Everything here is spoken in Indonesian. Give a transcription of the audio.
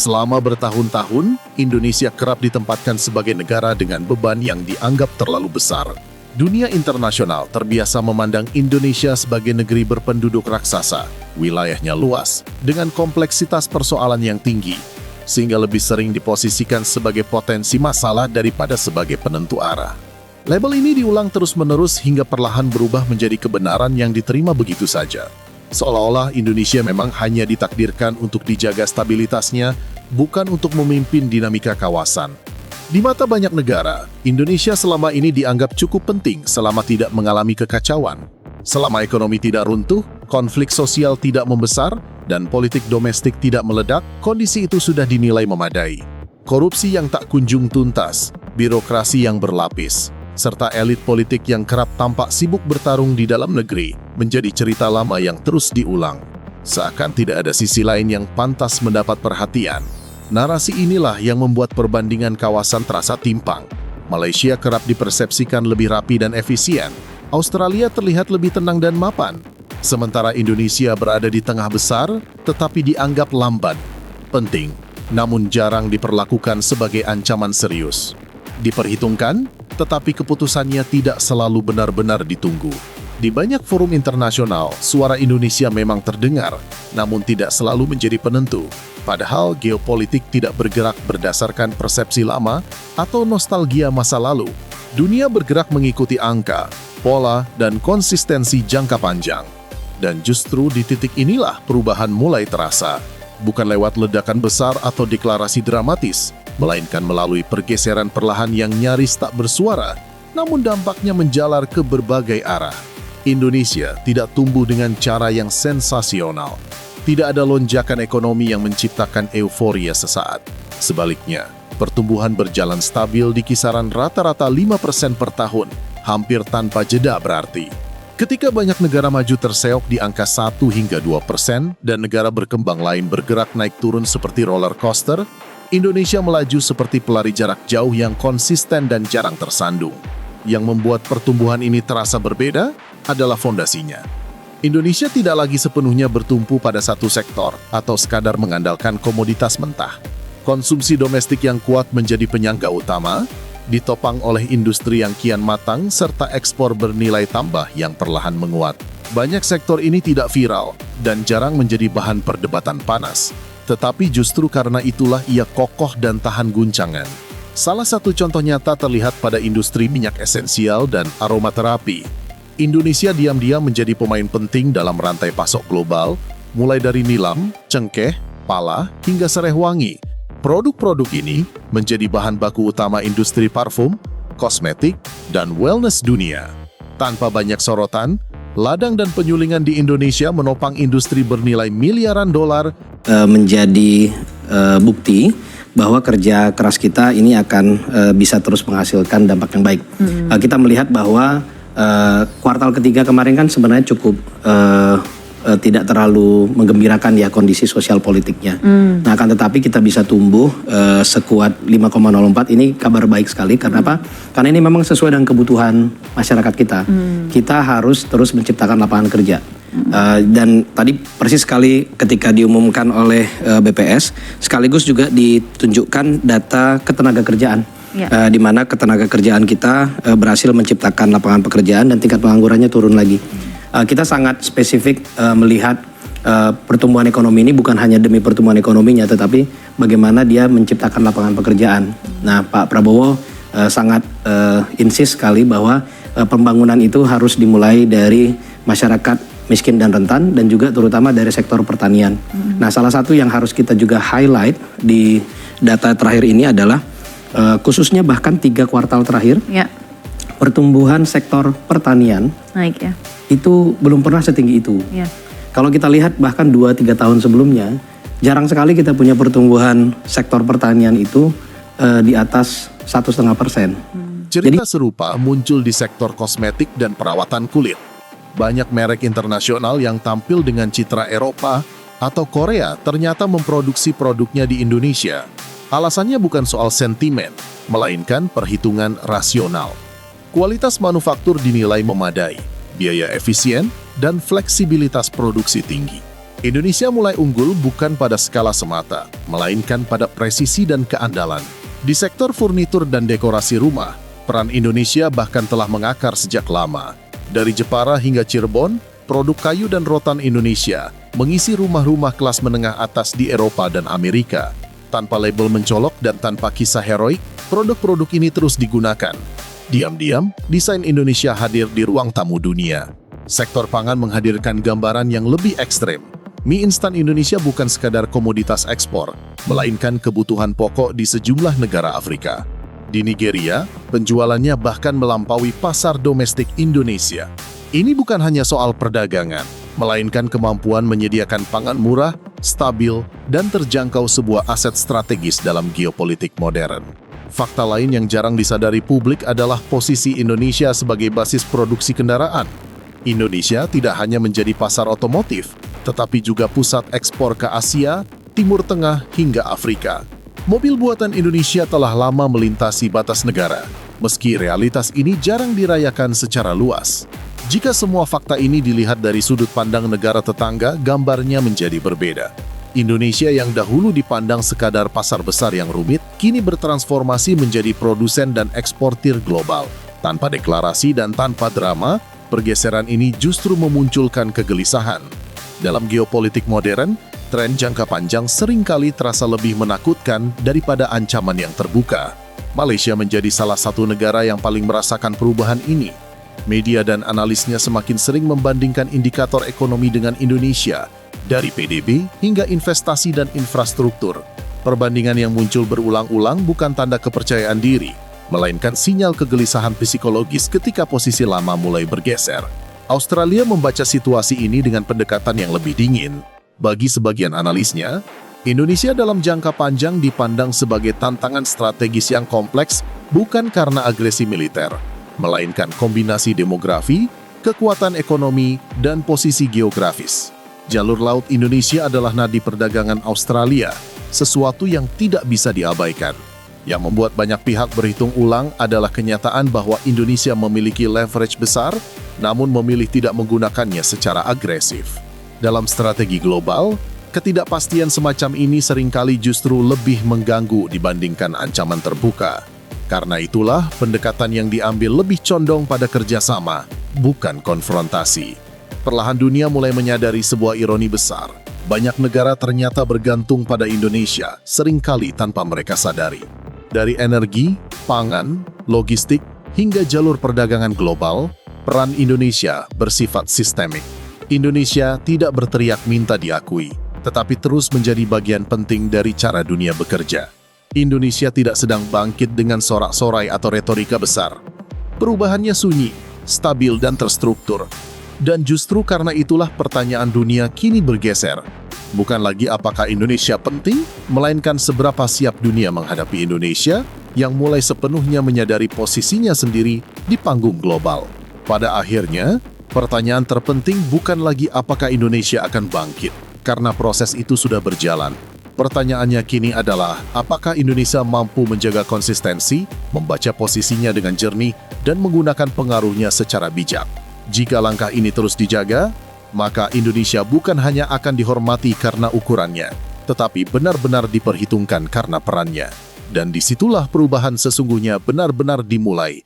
Selama bertahun-tahun, Indonesia kerap ditempatkan sebagai negara dengan beban yang dianggap terlalu besar. Dunia internasional terbiasa memandang Indonesia sebagai negeri berpenduduk raksasa, wilayahnya luas, dengan kompleksitas persoalan yang tinggi, sehingga lebih sering diposisikan sebagai potensi masalah daripada sebagai penentu arah. Label ini diulang terus-menerus hingga perlahan berubah menjadi kebenaran yang diterima begitu saja. Seolah-olah Indonesia memang hanya ditakdirkan untuk dijaga stabilitasnya, bukan untuk memimpin dinamika kawasan. Di mata banyak negara, Indonesia selama ini dianggap cukup penting selama tidak mengalami kekacauan. Selama ekonomi tidak runtuh, konflik sosial tidak membesar, dan politik domestik tidak meledak, kondisi itu sudah dinilai memadai. Korupsi yang tak kunjung tuntas, birokrasi yang berlapis, serta elit politik yang kerap tampak sibuk bertarung di dalam negeri, menjadi cerita lama yang terus diulang. Seakan tidak ada sisi lain yang pantas mendapat perhatian. Narasi inilah yang membuat perbandingan kawasan terasa timpang. Malaysia kerap dipersepsikan lebih rapi dan efisien. Australia terlihat lebih tenang dan mapan. Sementara Indonesia berada di tengah besar, tetapi dianggap lamban. Penting, namun jarang diperlakukan sebagai ancaman serius. Diperhitungkan, tetapi keputusannya tidak selalu benar-benar ditunggu. Di banyak forum internasional, suara Indonesia memang terdengar, namun tidak selalu menjadi penentu. Padahal geopolitik tidak bergerak berdasarkan persepsi lama atau nostalgia masa lalu. Dunia bergerak mengikuti angka, pola, dan konsistensi jangka panjang. Dan justru di titik inilah perubahan mulai terasa. Bukan lewat ledakan besar atau deklarasi dramatis, melainkan melalui pergeseran perlahan yang nyaris tak bersuara, namun dampaknya menjalar ke berbagai arah. Indonesia tidak tumbuh dengan cara yang sensasional. Tidak ada lonjakan ekonomi yang menciptakan euforia sesaat. Sebaliknya, pertumbuhan berjalan stabil di kisaran rata-rata 5% per tahun, hampir tanpa jeda berarti. Ketika banyak negara maju terseok di angka 1 hingga 2% dan negara berkembang lain bergerak naik turun seperti roller coaster, Indonesia melaju seperti pelari jarak jauh yang konsisten dan jarang tersandung. Yang membuat pertumbuhan ini terasa berbeda adalah fondasinya. Indonesia tidak lagi sepenuhnya bertumpu pada satu sektor atau sekadar mengandalkan komoditas mentah. Konsumsi domestik yang kuat menjadi penyangga utama, ditopang oleh industri yang kian matang serta ekspor bernilai tambah yang perlahan menguat. Banyak sektor ini tidak viral dan jarang menjadi bahan perdebatan panas. Tetapi justru karena itulah ia kokoh dan tahan guncangan. Salah satu contoh nyata terlihat pada industri minyak esensial dan aromaterapi. Indonesia diam-diam menjadi pemain penting dalam rantai pasok global, mulai dari nilam, cengkeh, pala, hingga sereh wangi. Produk-produk ini menjadi bahan baku utama industri parfum, kosmetik, dan wellness dunia. Tanpa banyak sorotan, ladang dan penyulingan di Indonesia menopang industri bernilai miliaran dolar menjadi bukti bahwa kerja keras kita ini akan bisa terus menghasilkan dampak yang baik. Kita melihat bahwa kuartal ketiga kemarin kan sebenarnya cukup tidak terlalu menggembirakan ya kondisi sosial politiknya. Nah, akan tetapi kita bisa tumbuh sekuat 5,04 ini kabar baik sekali. Karena apa? Karena ini memang sesuai dengan kebutuhan masyarakat kita. Kita harus terus menciptakan lapangan kerja. Dan tadi persis sekali ketika diumumkan oleh BPS, sekaligus juga ditunjukkan data ketenaga kerjaan. Di mana ketenaga kerjaan kita berhasil menciptakan lapangan pekerjaan dan tingkat penganggurannya turun lagi. Kita sangat spesifik melihat pertumbuhan ekonomi ini bukan hanya demi pertumbuhan ekonominya, tetapi bagaimana dia menciptakan lapangan pekerjaan. Nah, Pak Prabowo sangat insist sekali bahwa pembangunan itu harus dimulai dari masyarakat miskin dan rentan dan juga terutama dari sektor pertanian. Nah, salah satu yang harus kita juga highlight di data terakhir ini adalah khususnya bahkan 3 kuartal terakhir. Pertumbuhan sektor pertanian naik ya. Itu belum pernah setinggi itu. Kalau kita lihat bahkan 2-3 tahun sebelumnya, jarang sekali kita punya pertumbuhan sektor pertanian itu di atas 1,5%. Cerita serupa muncul di sektor kosmetik dan perawatan kulit. Banyak merek internasional yang tampil dengan citra Eropa atau Korea ternyata memproduksi produknya di Indonesia. Alasannya bukan soal sentimen, melainkan perhitungan rasional. Kualitas manufaktur dinilai memadai, biaya efisien, dan fleksibilitas produksi tinggi. Indonesia mulai unggul bukan pada skala semata, melainkan pada presisi dan keandalan. Di sektor furnitur dan dekorasi rumah, peran Indonesia bahkan telah mengakar sejak lama. Dari Jepara hingga Cirebon, produk kayu dan rotan Indonesia mengisi rumah-rumah kelas menengah atas di Eropa dan Amerika. Tanpa label mencolok dan tanpa kisah heroik, produk-produk ini terus digunakan. Diam-diam, desain Indonesia hadir di ruang tamu dunia. Sektor pangan menghadirkan gambaran yang lebih ekstrem. Mie instan Indonesia bukan sekadar komoditas ekspor, melainkan kebutuhan pokok di sejumlah negara Afrika. Di Nigeria, penjualannya bahkan melampaui pasar domestik Indonesia. Ini bukan hanya soal perdagangan, melainkan kemampuan menyediakan pangan murah, stabil, dan terjangkau sebuah aset strategis dalam geopolitik modern. Fakta lain yang jarang disadari publik adalah posisi Indonesia sebagai basis produksi kendaraan. Indonesia tidak hanya menjadi pasar otomotif, tetapi juga pusat ekspor ke Asia, Timur Tengah, hingga Afrika. Mobil buatan Indonesia telah lama melintasi batas negara, meski realitas ini jarang dirayakan secara luas. Jika semua fakta ini dilihat dari sudut pandang negara tetangga, gambarnya menjadi berbeda. Indonesia yang dahulu dipandang sekadar pasar besar yang rumit, kini bertransformasi menjadi produsen dan eksportir global. Tanpa deklarasi dan tanpa drama, pergeseran ini justru memunculkan kegelisahan. Dalam geopolitik modern, tren jangka panjang seringkali terasa lebih menakutkan daripada ancaman yang terbuka. Malaysia menjadi salah satu negara yang paling merasakan perubahan ini. Media dan analisnya semakin sering membandingkan indikator ekonomi dengan Indonesia, dari PDB hingga investasi dan infrastruktur. Perbandingan yang muncul berulang-ulang bukan tanda kepercayaan diri, melainkan sinyal kegelisahan psikologis ketika posisi lama mulai bergeser. Australia membaca situasi ini dengan pendekatan yang lebih dingin. Bagi sebagian analisnya, Indonesia dalam jangka panjang dipandang sebagai tantangan strategis yang kompleks bukan karena agresi militer, melainkan kombinasi demografi, kekuatan ekonomi, dan posisi geografis. Jalur laut Indonesia adalah nadi perdagangan Australia, sesuatu yang tidak bisa diabaikan. Yang membuat banyak pihak berhitung ulang adalah kenyataan bahwa Indonesia memiliki leverage besar, namun memilih tidak menggunakannya secara agresif. Dalam strategi global, ketidakpastian semacam ini seringkali justru lebih mengganggu dibandingkan ancaman terbuka. Karena itulah, pendekatan yang diambil lebih condong pada kerjasama, bukan konfrontasi. Perlahan dunia mulai menyadari sebuah ironi besar. Banyak negara ternyata bergantung pada Indonesia, seringkali tanpa mereka sadari. Dari energi, pangan, logistik, hingga jalur perdagangan global, peran Indonesia bersifat sistemik. Indonesia tidak berteriak minta diakui, tetapi terus menjadi bagian penting dari cara dunia bekerja. Indonesia tidak sedang bangkit dengan sorak-sorai atau retorika besar. Perubahannya sunyi, stabil dan terstruktur. Dan justru karena itulah pertanyaan dunia kini bergeser. Bukan lagi apakah Indonesia penting, melainkan seberapa siap dunia menghadapi Indonesia yang mulai sepenuhnya menyadari posisinya sendiri di panggung global. Pada akhirnya, pertanyaan terpenting bukan lagi apakah Indonesia akan bangkit, karena proses itu sudah berjalan. Pertanyaannya kini adalah, apakah Indonesia mampu menjaga konsistensi, membaca posisinya dengan jernih, dan menggunakan pengaruhnya secara bijak. Jika langkah ini terus dijaga, maka Indonesia bukan hanya akan dihormati karena ukurannya, tetapi benar-benar diperhitungkan karena perannya. Dan disitulah perubahan sesungguhnya benar-benar dimulai,